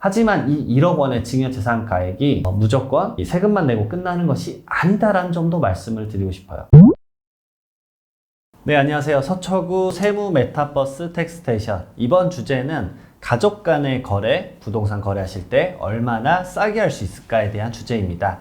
하지만 이 1억 원의 증여재산가액이 무조건 이 세금만 내고 끝나는 것이 아니다라는 점도 말씀을 드리고 싶어요. 네, 안녕하세요. 서초구 세무 메타버스 텍스테이션. 이번 주제는 가족 간의 거래, 부동산 거래하실 때 얼마나 싸게 할 수 있을까에 대한 주제입니다.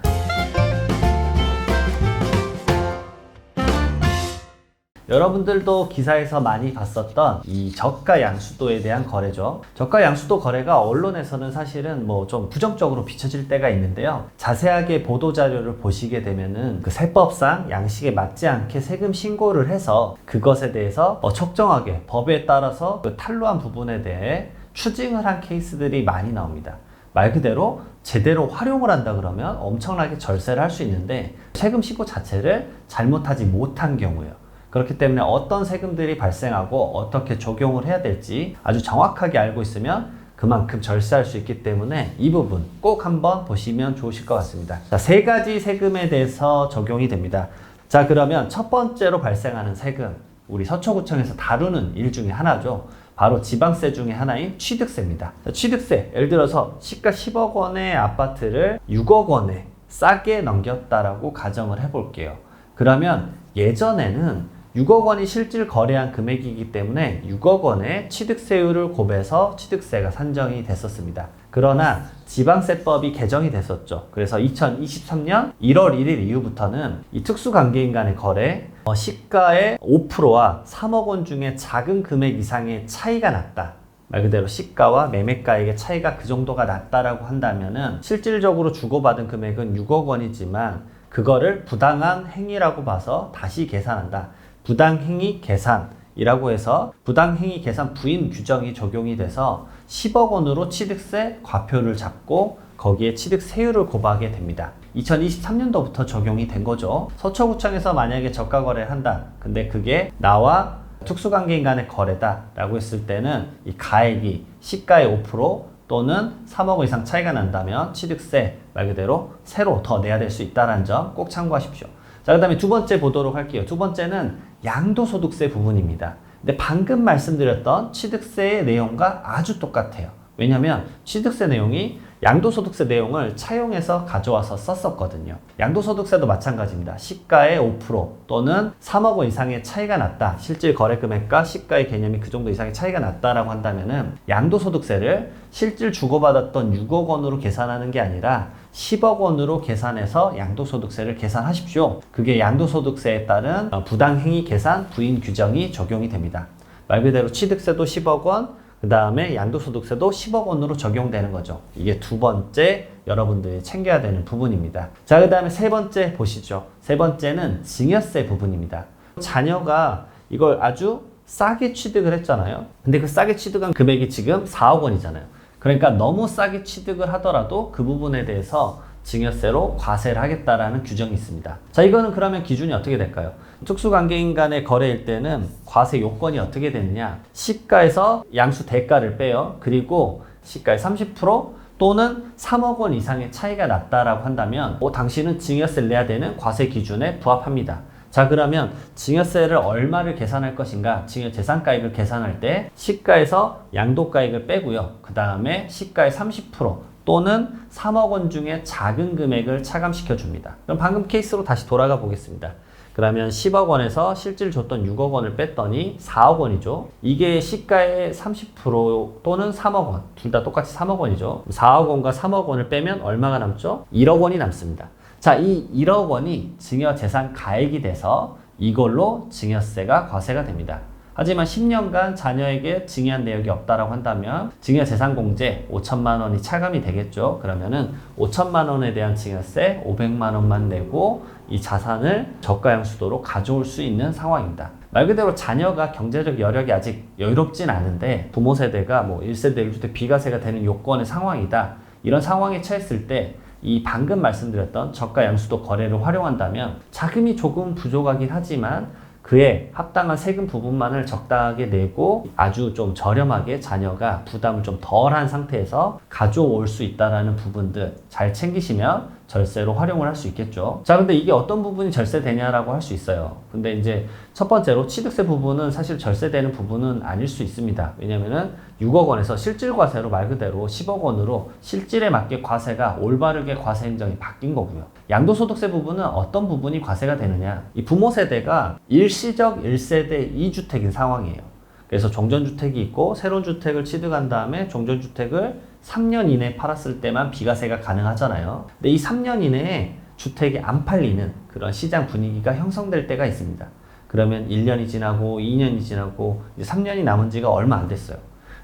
여러분들도 기사에서 많이 봤었던 이 저가 양수도에 대한 거래죠. 저가 양수도 거래가 언론에서는 사실은 좀 부정적으로 비춰질 때가 있는데요. 자세하게 보도자료를 보시게 되면은 그 세법상 양식에 맞지 않게 세금 신고를 해서 그것에 대해서 적정하게 법에 따라서 그 탄로한 부분에 대해 추징을 한 케이스들이 많이 나옵니다. 말 그대로 제대로 활용을 한다 그러면 엄청나게 절세를 할 수 있는데 세금 신고 자체를 잘못하지 못한 경우예요. 그렇기 때문에 어떤 세금들이 발생하고 어떻게 적용을 해야 될지 아주 정확하게 알고 있으면 그만큼 절세할 수 있기 때문에 이 부분 꼭 한번 보시면 좋으실 것 같습니다. 자, 3가지 세금에 대해서 적용이 됩니다. 자, 그러면 첫 번째로 발생하는 세금, 우리 서초구청에서 다루는 일 중에 하나죠. 바로 지방세 중에 하나인 취득세입니다. 자, 취득세, 예를 들어서 시가 10억 원의 아파트를 6억 원에 싸게 넘겼다라고 가정을 해볼게요. 그러면 예전에는 6억 원이 실질 거래한 금액이기 때문에 6억 원의 취득세율을 곱해서 취득세가 산정이 됐었습니다. 그러나 지방세법이 개정이 됐었죠. 그래서 2023년 1월 1일 이후부터는 이 특수관계인 간의 거래, 시가의 5%와 3억 원 중에 작은 금액 이상의 차이가 났다. 말 그대로 시가와 매매가액의 차이가 그 정도가 났다라고 한다면은 실질적으로 주고받은 금액은 6억 원이지만 그거를 부당한 행위라고 봐서 다시 계산한다. 부당행위 계산이라고 해서 부당행위 계산 부인 규정이 적용이 돼서 10억 원으로 취득세 과표를 잡고 거기에 취득세율을 곱하게 됩니다. 2023년도부터 적용이 된 거죠. 서초구청에서 만약에 저가 거래를 한다. 근데 그게 나와 특수관계인 간의 거래다 라고 했을 때는 이 가액이 시가의 5% 또는 3억 원 이상 차이가 난다면 취득세 말 그대로 새로 더 내야 될 수 있다는 점 꼭 참고하십시오. 자, 그 다음에 두 번째 보도록 할게요. 두 번째는 양도소득세 부분입니다. 근데 방금 말씀드렸던 취득세의 내용과 아주 똑같아요. 왜냐하면 취득세 내용이 양도소득세 내용을 차용해서 가져와서 썼었거든요. 양도소득세도 마찬가지입니다. 시가의 5% 또는 3억 원 이상의 차이가 났다. 실질 거래 금액과 시가의 개념이 그 정도 이상의 차이가 났다라고 한다면은 양도소득세를 실질 주고받았던 6억 원으로 계산하는 게 아니라 10억 원으로 계산해서 양도소득세를 계산하십시오. 그게 양도소득세에 따른 부당행위 계산 부인 규정이 적용이 됩니다. 말 그대로 취득세도 10억 원, 그 다음에 양도소득세도 10억 원으로 적용되는 거죠. 이게 두 번째 여러분들이 챙겨야 되는 부분입니다. 자, 그 다음에 세 번째 보시죠. 세 번째는 증여세 부분입니다. 자녀가 이걸 아주 싸게 취득을 했잖아요. 근데 그 싸게 취득한 금액이 지금 4억 원이잖아요. 그러니까 너무 싸게 취득을 하더라도 그 부분에 대해서 증여세로 과세를 하겠다라는 규정이 있습니다. 자, 이거는 그러면 기준이 어떻게 될까요? 특수관계인 간의 거래일 때는 과세 요건이 어떻게 되느냐? 시가에서 양수 대가를 빼요. 그리고 시가의 30% 또는 3억 원 이상의 차이가 났다라고 한다면 당신은 증여세를 내야 되는 과세 기준에 부합합니다. 자, 그러면 증여세를 얼마를 계산할 것인가? 증여재산가액을 계산할 때 시가에서 양도가액을 빼고요. 그 다음에 시가의 30% 또는 3억 원 중에 작은 금액을 차감시켜 줍니다. 그럼 방금 케이스로 다시 돌아가 보겠습니다. 그러면 10억 원에서 실질 줬던 6억 원을 뺐더니 4억 원이죠. 이게 시가의 30% 또는 3억 원. 둘 다 똑같이 3억 원이죠. 4억 원과 3억 원을 빼면 얼마가 남죠? 1억 원이 남습니다. 자, 이 1억 원이 증여재산 가액이 돼서 이걸로 증여세가 과세가 됩니다. 하지만 10년간 자녀에게 증여한 내역이 없다라고 한다면 증여재산공제 5천만 원이 차감이 되겠죠. 그러면은 5천만 원에 대한 증여세 500만 원만 내고 이 자산을 저가양수도로 가져올 수 있는 상황입니다. 말 그대로 자녀가 경제적 여력이 아직 여유롭진 않은데 부모 세대가 1세대 1주택 비과세가 되는 요건의 상황이다. 이런 상황에 처했을 때 이 방금 말씀드렸던 저가 양수도 거래를 활용한다면 자금이 조금 부족하긴 하지만 그에 합당한 세금 부분만을 적당하게 내고 아주 좀 저렴하게 자녀가 부담을 좀 덜한 상태에서 가져올 수 있다는 부분들 잘 챙기시면 절세로 활용을 할 수 있겠죠. 자, 근데 이게 어떤 부분이 절세되냐라고 할 수 있어요. 근데 이제 첫 번째로 취득세 부분은 사실 절세되는 부분은 아닐 수 있습니다. 왜냐면은 6억 원에서 실질 과세로 말 그대로 10억 원으로 실질에 맞게 과세가 올바르게 과세 행정이 바뀐 거고요. 양도소득세 부분은 어떤 부분이 과세가 되느냐. 이 부모 세대가 일시적 1세대 2주택인 상황이에요. 그래서 종전주택이 있고 새로운 주택을 취득한 다음에 종전주택을 3년 이내에 팔았을 때만 비과세가 가능하잖아요. 근데 이 3년 이내에 주택이 안 팔리는 그런 시장 분위기가 형성될 때가 있습니다. 그러면 1년이 지나고 2년이 지나고 이제 3년이 남은 지가 얼마 안 됐어요.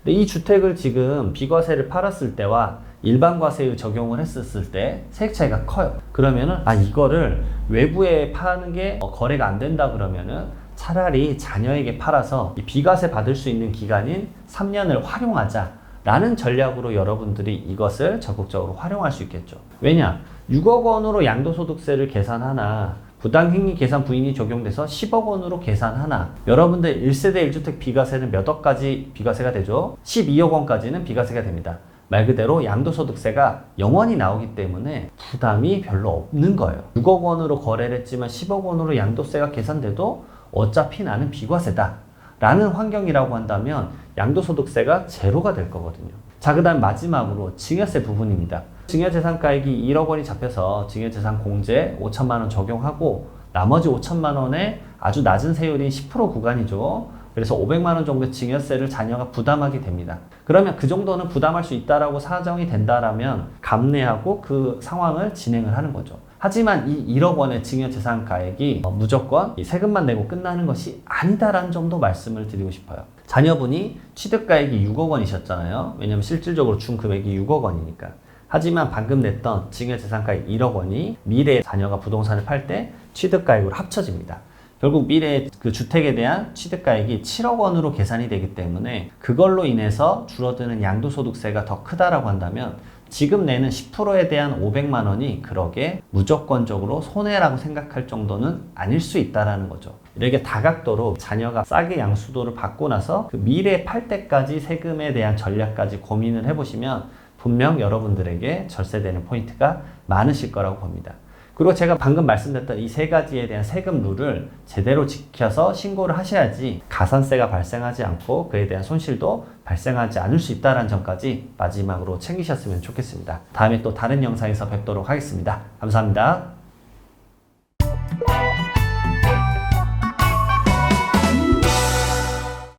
근데 이 주택을 지금 비과세를 팔았을 때와 일반 과세의 적용을 했었을 때 세액 차이가 커요. 그러면은 이거를 외부에 파는 게 거래가 안 된다 그러면은 차라리 자녀에게 팔아서 이 비과세 받을 수 있는 기간인 3년을 활용하자 라는 전략으로 여러분들이 이것을 적극적으로 활용할 수 있겠죠. 왜냐? 6억 원으로 양도소득세를 계산하나 부당행위 계산 부인이 적용돼서 10억 원으로 계산하나 여러분들 1세대 1주택 비과세는 몇 억까지 비과세가 되죠? 12억 원까지는 비과세가 됩니다. 말 그대로 양도소득세가 영원히 나오기 때문에 부담이 별로 없는 거예요. 6억 원으로 거래를 했지만 10억 원으로 양도세가 계산돼도 어차피 나는 비과세다 라는 환경이라고 한다면 양도소득세가 제로가 될 거거든요. 자, 그 다음 마지막으로 증여세 부분입니다. 증여재산가액이 1억 원이 잡혀서 증여재산 공제 5천만 원 적용하고 나머지 5천만 원에 아주 낮은 세율인 10% 구간이죠. 그래서 500만 원 정도의 증여세를 자녀가 부담하게 됩니다. 그러면 그 정도는 부담할 수 있다라고 사정이 된다라면 감내하고 그 상황을 진행을 하는 거죠. 하지만 이 1억 원의 증여재산가액이 무조건 세금만 내고 끝나는 것이 아니다라는 점도 말씀을 드리고 싶어요. 자녀분이 취득가액이 6억 원이셨잖아요. 왜냐하면 실질적으로 준 금액이 6억 원이니까. 하지만 방금 냈던 증여재산가액 1억 원이 미래에 자녀가 부동산을 팔 때 취득가액으로 합쳐집니다. 결국 미래의 그 주택에 대한 취득가액이 7억 원으로 계산이 되기 때문에 그걸로 인해서 줄어드는 양도소득세가 더 크다라고 한다면 지금 내는 10%에 대한 500만 원이 그러게 무조건적으로 손해라고 생각할 정도는 아닐 수 있다라는 거죠. 이렇게 다각도로 자녀가 싸게 양수도를 받고 나서 그 미래에 팔 때까지 세금에 대한 전략까지 고민을 해보시면 분명 여러분들에게 절세되는 포인트가 많으실 거라고 봅니다. 그리고 제가 방금 말씀드렸던 이 세 가지에 대한 세금 룰을 제대로 지켜서 신고를 하셔야지 가산세가 발생하지 않고 그에 대한 손실도 발생하지 않을 수 있다는 점까지 마지막으로 챙기셨으면 좋겠습니다. 다음에 또 다른 영상에서 뵙도록 하겠습니다. 감사합니다.